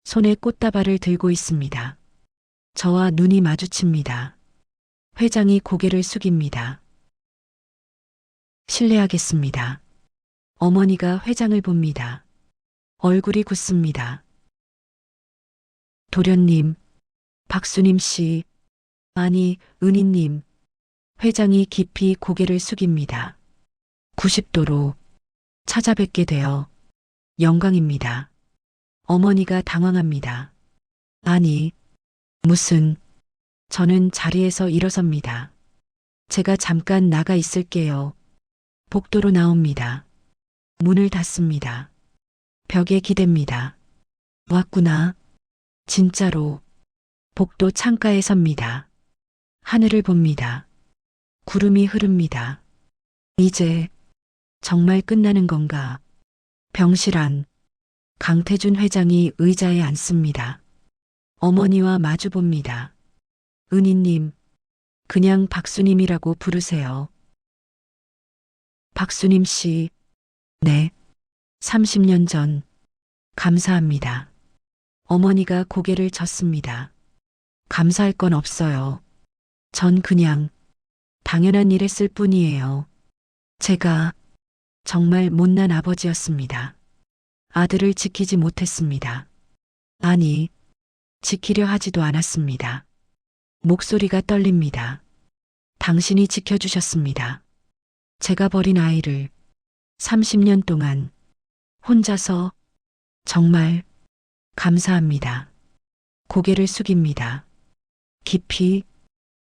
손에 꽃다발을 들고 있습니다. 저와 눈이 마주칩니다. 회장이 고개를 숙입니다. 실례하겠습니다. 어머니가 회장을 봅니다. 얼굴이 굳습니다. 도련님, 박수님 씨, 아니, 은희님. 회장이 깊이 고개를 숙입니다. 90도로 찾아뵙게 되어 영광입니다. 어머니가 당황합니다. 아니, 무슨, 저는 자리에서 일어섭니다. 제가 잠깐 나가 있을게요. 복도로 나옵니다. 문을 닫습니다. 벽에 기댑니다. 왔구나. 진짜로. 복도 창가에 섭니다. 하늘을 봅니다. 구름이 흐릅니다. 이제 정말 끝나는 건가? 병실 안 강태준 회장이 의자에 앉습니다. 어머니와 마주 봅니다. 은희님, 그냥 박수님이라고 부르세요. 박수님 씨, 네. 30년 전, 감사합니다. 어머니가 고개를 젓습니다. 감사할 건 없어요. 전 그냥 당연한 일 했을 뿐이에요. 제가 정말 못난 아버지였습니다. 아들을 지키지 못했습니다. 아니, 지키려 하지도 않았습니다. 목소리가 떨립니다. 당신이 지켜주셨습니다. 제가 버린 아이를 30년 동안 혼자서 정말 감사합니다. 고개를 숙입니다. 깊이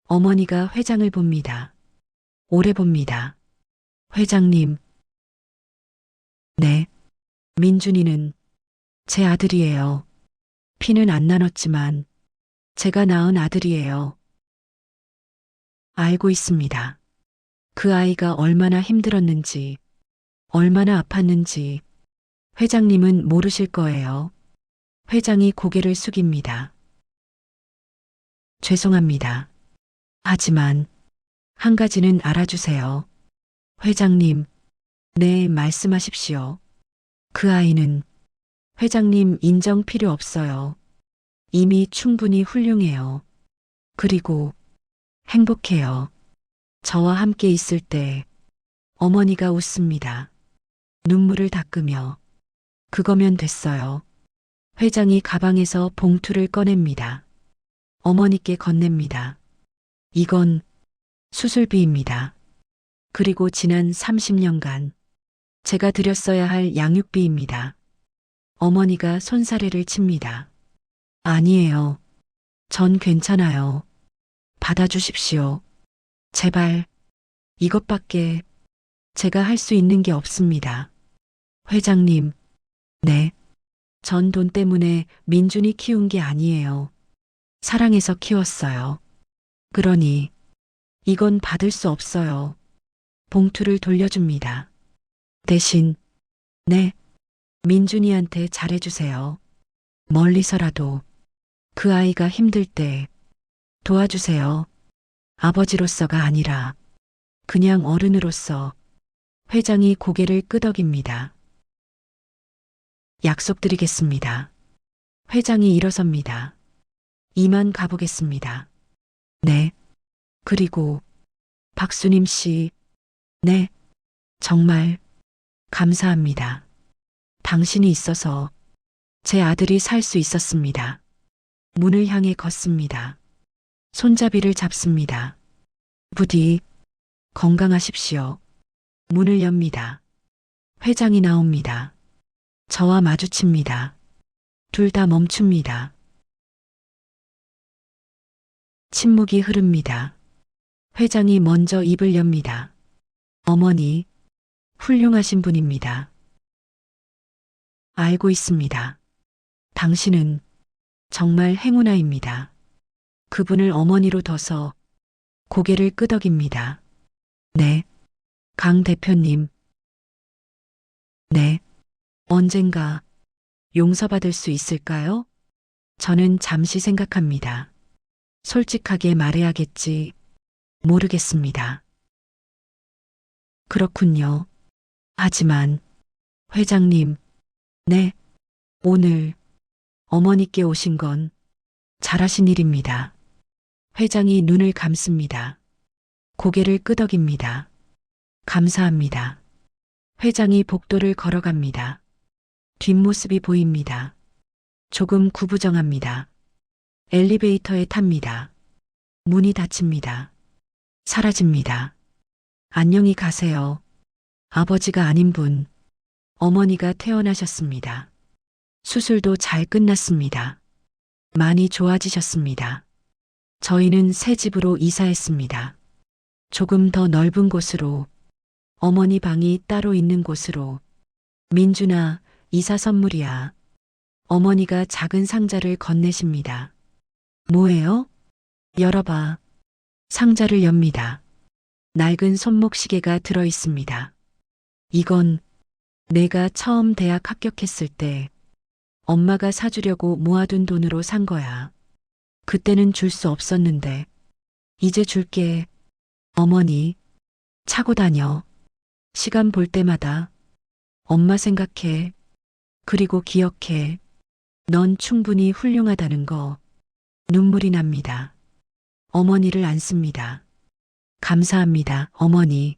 어머니가 회장을 봅니다. 오래 봅니다. 회장님. 네. 민준이는 제 아들이에요. 피는 안 나눴지만 제가 낳은 아들이에요. 알고 있습니다. 그 아이가 얼마나 힘들었는지, 얼마나 아팠는지 회장님은 모르실 거예요. 회장이 고개를 숙입니다. 죄송합니다. 하지만 한 가지는 알아주세요. 회장님, 네, 말씀하십시오. 그 아이는 회장님 인정 필요 없어요. 이미 충분히 훌륭해요. 그리고 행복해요. 저와 함께 있을 때 어머니가 웃습니다. 눈물을 닦으며 그거면 됐어요. 회장이 가방에서 봉투를 꺼냅니다. 어머니께 건넵니다. 이건 수술비입니다. 그리고 지난 30년간 제가 드렸어야 할 양육비입니다. 어머니가 손사래를 칩니다. 아니에요. 전 괜찮아요. 받아주십시오. 제발. 이것밖에 제가 할 수 있는 게 없습니다. 회장님. 네. 전 돈 때문에 민준이 키운 게 아니에요. 사랑해서 키웠어요. 그러니 이건 받을 수 없어요. 봉투를 돌려줍니다. 대신 네. 민준이한테 잘해주세요. 멀리서라도 그 아이가 힘들 때 도와주세요. 아버지로서가 아니라 그냥 어른으로서. 회장이 고개를 끄덕입니다. 약속드리겠습니다. 회장이 일어섭니다. 이만 가보겠습니다. 네. 그리고 박수님 씨. 네. 정말 감사합니다. 당신이 있어서 제 아들이 살 수 있었습니다. 문을 향해 걷습니다. 손잡이를 잡습니다. 부디 건강하십시오. 문을 엽니다. 회장이 나옵니다. 저와 마주칩니다. 둘 다 멈춥니다. 침묵이 흐릅니다. 회장이 먼저 입을 엽니다. 어머니, 훌륭하신 분입니다. 알고 있습니다. 당신은 정말 행운아입니다. 그분을 어머니로 둬서 고개를 끄덕입니다. 네, 강 대표님. 네, 언젠가 용서받을 수 있을까요? 저는 잠시 생각합니다. 솔직하게 말해야겠지. 모르겠습니다. 그렇군요. 하지만 회장님, 네, 오늘 어머니께 오신 건 잘하신 일입니다. 회장이 눈을 감습니다. 고개를 끄덕입니다. 감사합니다. 회장이 복도를 걸어갑니다. 뒷모습이 보입니다. 조금 구부정합니다. 엘리베이터에 탑니다. 문이 닫힙니다. 사라집니다. 안녕히 가세요. 아버지가 아닌 분, 어머니가 태어나셨습니다. 수술도 잘 끝났습니다. 많이 좋아지셨습니다. 저희는 새 집으로 이사했습니다. 조금 더 넓은 곳으로, 어머니 방이 따로 있는 곳으로. 민준아, 이사 선물이야. 어머니가 작은 상자를 건네십니다. 뭐예요? 열어봐. 상자를 엽니다. 낡은 손목시계가 들어 있습니다. 이건 내가 처음 대학 합격했을 때 엄마가 사주려고 모아둔 돈으로 산 거야. 그때는 줄 수 없었는데 이제 줄게. 어머니, 차고 다녀. 시간 볼 때마다 엄마 생각해. 그리고 기억해. 넌 충분히 훌륭하다는 거. 눈물이 납니다. 어머니를 안습니다. 감사합니다, 어머니.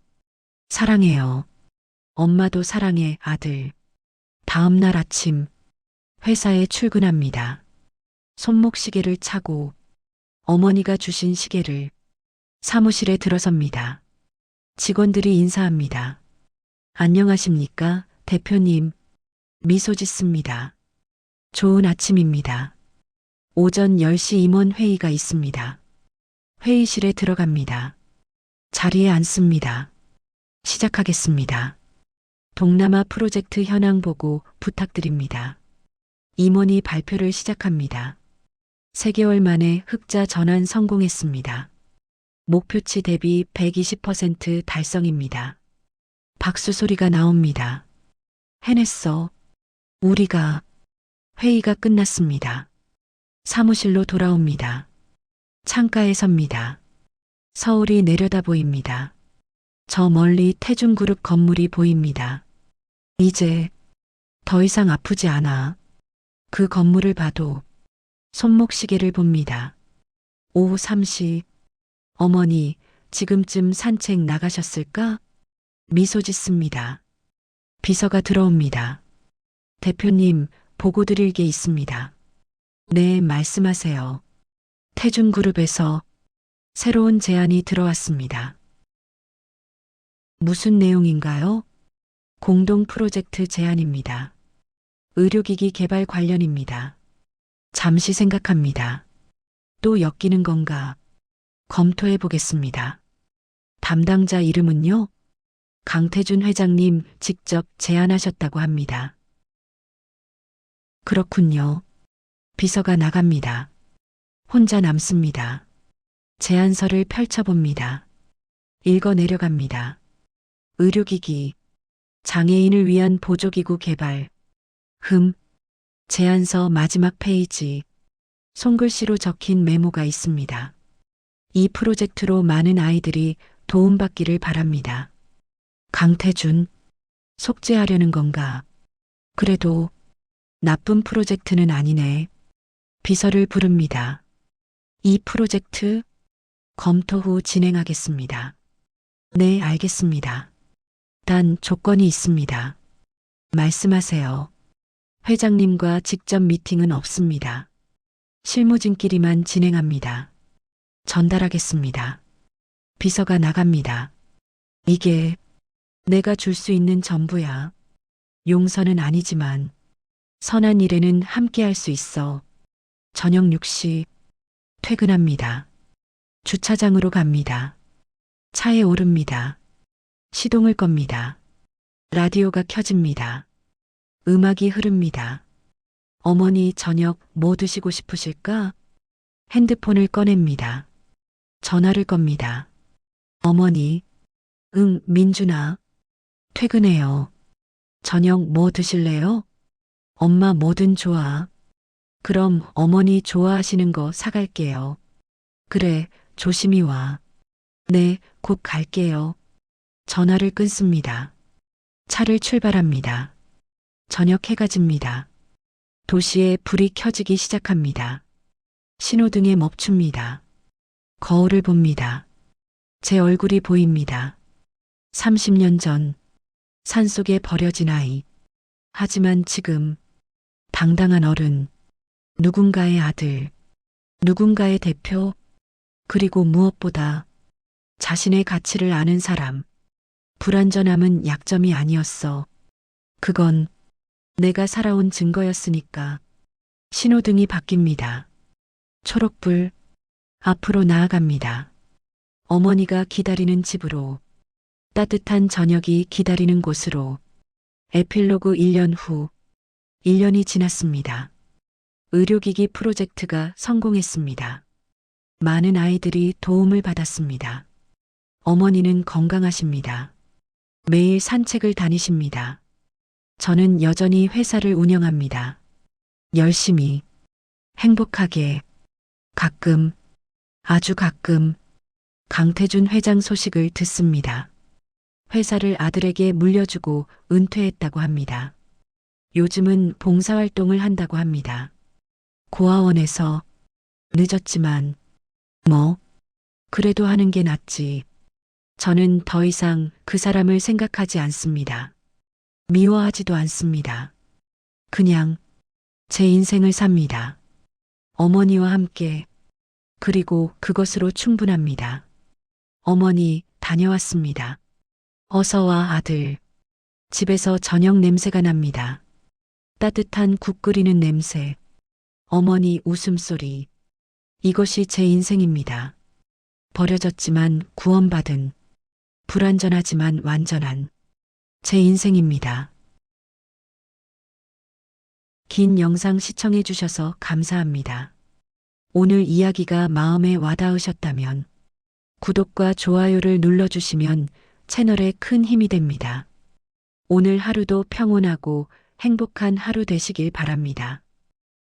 사랑해요. 엄마도 사랑해, 아들. 다음 날 아침, 회사에 출근합니다. 손목시계를 차고 어머니가 주신 시계를 사무실에 들어섭니다. 직원들이 인사합니다. 안녕하십니까, 대표님. 미소 짓습니다. 좋은 아침입니다. 오전 10시 임원 회의가 있습니다. 회의실에 들어갑니다. 자리에 앉습니다. 시작하겠습니다. 동남아 프로젝트 현황 보고 부탁드립니다. 임원이 발표를 시작합니다. 3개월 만에 흑자 전환 성공했습니다. 목표치 대비 120% 달성입니다. 박수 소리가 나옵니다. 해냈어. 우리가. 회의가 끝났습니다. 사무실로 돌아옵니다. 창가에 섭니다. 서울이 내려다 보입니다. 저 멀리 태중그룹 건물이 보입니다. 이제 더 이상 아프지 않아. 그 건물을 봐도 손목시계를 봅니다. 오후 3시. 어머니, 지금쯤 산책 나가셨을까? 미소 짓습니다. 비서가 들어옵니다. 대표님, 보고 드릴 게 있습니다. 네, 말씀하세요. 태중그룹에서 새로운 제안이 들어왔습니다. 무슨 내용인가요? 공동 프로젝트 제안입니다. 의료기기 개발 관련입니다. 잠시 생각합니다. 또 엮이는 건가? 검토해 보겠습니다. 담당자 이름은요? 강태준 회장님 직접 제안하셨다고 합니다. 그렇군요. 비서가 나갑니다. 혼자 남습니다. 제안서를 펼쳐봅니다. 읽어 내려갑니다. 의료기기, 장애인을 위한 보조기구 개발. 제안서 마지막 페이지. 손글씨로 적힌 메모가 있습니다. 이 프로젝트로 많은 아이들이 도움받기를 바랍니다. 강태준, 속죄하려는 건가? 그래도 나쁜 프로젝트는 아니네. 비서를 부릅니다. 이 프로젝트 검토 후 진행하겠습니다. 네, 알겠습니다. 단 조건이 있습니다. 말씀하세요. 회장님과 직접 미팅은 없습니다. 실무진끼리만 진행합니다. 전달하겠습니다. 비서가 나갑니다. 이게 내가 줄 수 있는 전부야. 용서는 아니지만 선한 일에는 함께 할 수 있어. 저녁 6시 퇴근합니다. 주차장으로 갑니다. 차에 오릅니다. 시동을 겁니다. 라디오가 켜집니다. 음악이 흐릅니다. 어머니 저녁 뭐 드시고 싶으실까? 핸드폰을 꺼냅니다. 전화를 겁니다. 어머니, 응, 민준아. 퇴근해요. 저녁 뭐 드실래요? 엄마 뭐든 좋아. 그럼 어머니 좋아하시는 거 사갈게요. 그래, 조심히 와. 네, 곧 갈게요. 전화를 끊습니다. 차를 출발합니다. 저녁 해가 집니다. 도시에 불이 켜지기 시작합니다. 신호등에 멈춥니다. 거울을 봅니다. 제 얼굴이 보입니다. 30년 전 산속에 버려진 아이. 하지만 지금 당당한 어른, 누군가의 아들, 누군가의 대표, 그리고 무엇보다 자신의 가치를 아는 사람. 불완전함은 약점이 아니었어. 그건 내가 살아온 증거였으니까. 신호등이 바뀝니다. 초록불, 앞으로 나아갑니다. 어머니가 기다리는 집으로, 따뜻한 저녁이 기다리는 곳으로. 에필로그 1년 후, 1년이 지났습니다. 의료기기 프로젝트가 성공했습니다. 많은 아이들이 도움을 받았습니다. 어머니는 건강하십니다. 매일 산책을 다니십니다. 저는 여전히 회사를 운영합니다. 열심히, 행복하게, 가끔, 아주 가끔, 강태준 회장 소식을 듣습니다. 회사를 아들에게 물려주고 은퇴했다고 합니다. 요즘은 봉사활동을 한다고 합니다. 고아원에서. 늦었지만, 그래도 하는 게 낫지. 저는 더 이상 그 사람을 생각하지 않습니다. 미워하지도 않습니다. 그냥 제 인생을 삽니다. 어머니와 함께. 그리고 그것으로 충분합니다. 어머니, 다녀왔습니다. 어서 와, 아들. 집에서 저녁 냄새가 납니다. 따뜻한 국 끓이는 냄새. 어머니 웃음소리. 이것이 제 인생입니다. 버려졌지만 구원받은, 불완전하지만 완전한 제 인생입니다. 긴 영상 시청해 주셔서 감사합니다. 오늘 이야기가 마음에 와닿으셨다면 구독과 좋아요를 눌러주시면 채널에 큰 힘이 됩니다. 오늘 하루도 평온하고 행복한 하루 되시길 바랍니다.